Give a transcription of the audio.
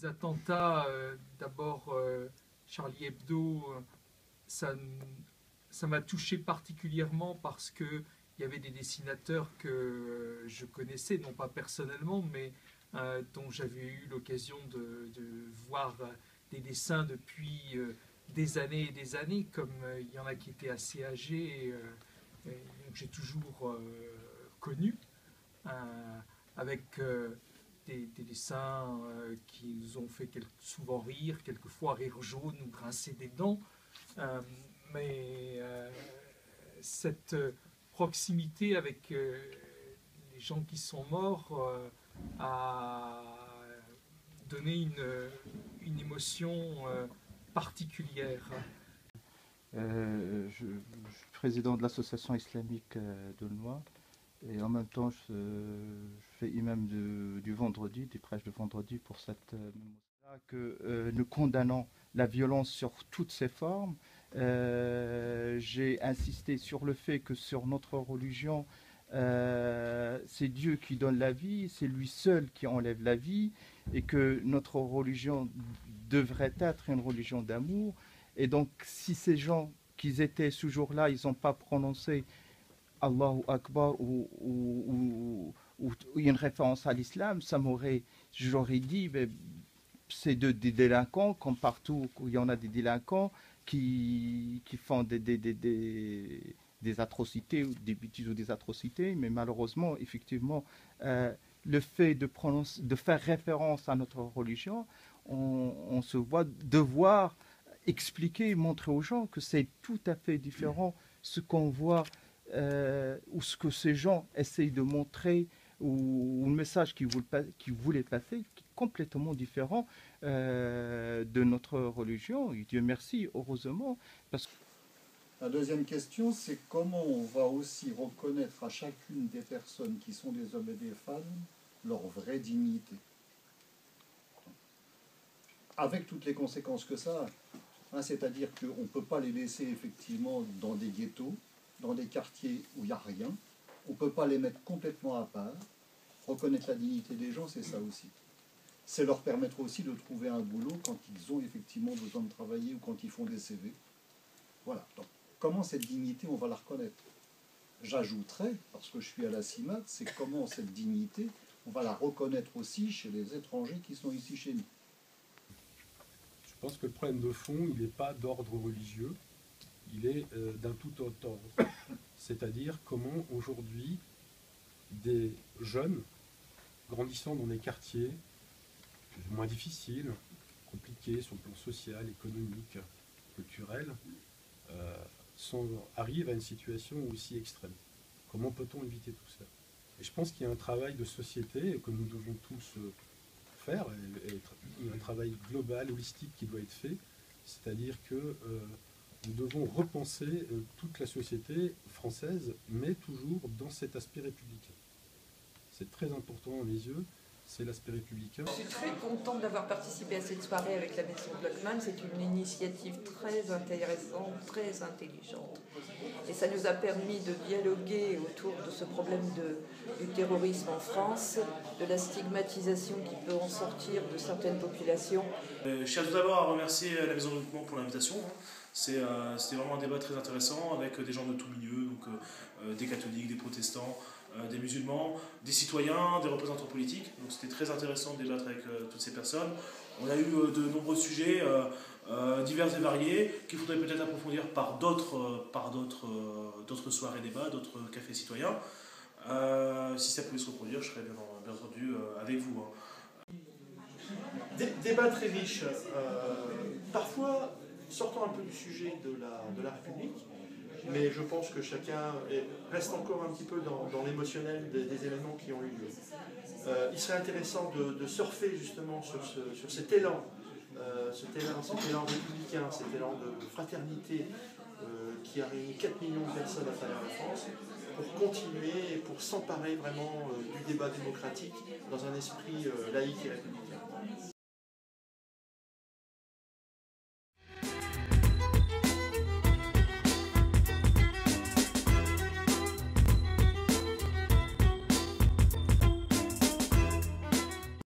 les attentats, d'abord Charlie Hebdo, ça m'a touché particulièrement parce qu'il y avait des dessinateurs que je connaissais, non pas personnellement, mais dont j'avais eu l'occasion de voir des dessins depuis des années et des années, comme il y en a qui étaient assez âgés, et que j'ai toujours connus, avec des dessins qui nous ont fait souvent rire, quelquefois rire jaune ou grincer des dents. Mais cette proximité avec les gens qui sont morts a donné une émotion particulière. Je suis président de l'association islamique d'Aulnois et en même temps je fais imam du vendredi, du prêche de vendredi pour cette mémoire. Que nous condamnons la violence sur toutes ses formes. J'ai insisté sur le fait que sur notre religion, c'est Dieu qui donne la vie, c'est lui seul qui enlève la vie, et que notre religion devrait être une religion d'amour. Et donc, si ces gens qui étaient ce jour-là, ils n'ont pas prononcé Allahu Akbar ou une référence à l'islam, j'aurais dit, mais c'est des délinquants, comme partout où il y en a des délinquants qui font des atrocités, ou des bêtises ou des atrocités, mais malheureusement, effectivement, le fait de faire référence à notre religion, on se voit devoir expliquer, montrer aux gens que c'est tout à fait différent ce qu'on voit ou ce que ces gens essayent de montrer ou le message qu'ils voulaient passer, qui est complètement différent de notre religion. Et Dieu merci, heureusement. Parce que... La deuxième question, c'est comment on va aussi reconnaître à chacune des personnes qui sont des hommes et des femmes leur vraie dignité. Avec toutes les conséquences que ça a. C'est-à-dire qu'on ne peut pas les laisser effectivement dans des ghettos, dans des quartiers où il n'y a rien. On ne peut pas les mettre complètement à part. Reconnaître la dignité des gens, c'est ça aussi. C'est leur permettre aussi de trouver un boulot quand ils ont effectivement besoin de travailler ou quand ils font des CV. Voilà. Donc, comment cette dignité, on va la reconnaître? J'ajouterais, parce que je suis à la CIMAD, c'est comment cette dignité, on va la reconnaître aussi chez les étrangers qui sont ici chez nous. Je pense que le problème de fond, il n'est pas d'ordre religieux, il est d'un tout autre ordre. C'est-à-dire comment aujourd'hui des jeunes grandissant dans des quartiers plus ou moins difficiles, compliqués sur le plan social, économique, culturel, arrivent à une situation aussi extrême. Comment peut-on éviter tout ça? Et je pense qu'il y a un travail de société que nous devons tous faire, un travail global, holistique qui doit être fait, c'est-à-dire que nous devons repenser toute la société française, mais toujours dans cet aspect républicain. C'est très important à mes yeux, c'est l'aspect républicain. Je suis très contente d'avoir participé à cette soirée avec la Maison Blockman. C'est une initiative très intéressante, très intelligente. Et ça nous a permis de dialoguer autour de ce problème du terrorisme en France, de la stigmatisation qui peut en sortir de certaines populations. Je tiens tout d'abord à remercier la Maison Blockman pour l'invitation. C'était vraiment un débat très intéressant avec des gens de tous milieux, donc des catholiques, des protestants, des musulmans, des citoyens, des représentants politiques. Donc c'était très intéressant de débattre avec toutes ces personnes. On a eu de nombreux sujets divers et variés qu'il faudrait peut-être approfondir par d'autres soirées débats, d'autres cafés citoyens. Si ça pouvait se reproduire, je serais bien entendu avec vous. Débat très riche. Parfois, sortant un peu du sujet de la République, mais je pense que chacun reste encore un petit peu dans l'émotionnel des événements qui ont eu lieu. Il serait intéressant de surfer justement sur cet élan, cet élan républicain, cet élan de fraternité qui a réuni 4 millions de personnes à travers la France, pour continuer et pour s'emparer vraiment du débat démocratique dans un esprit laïque et républicain.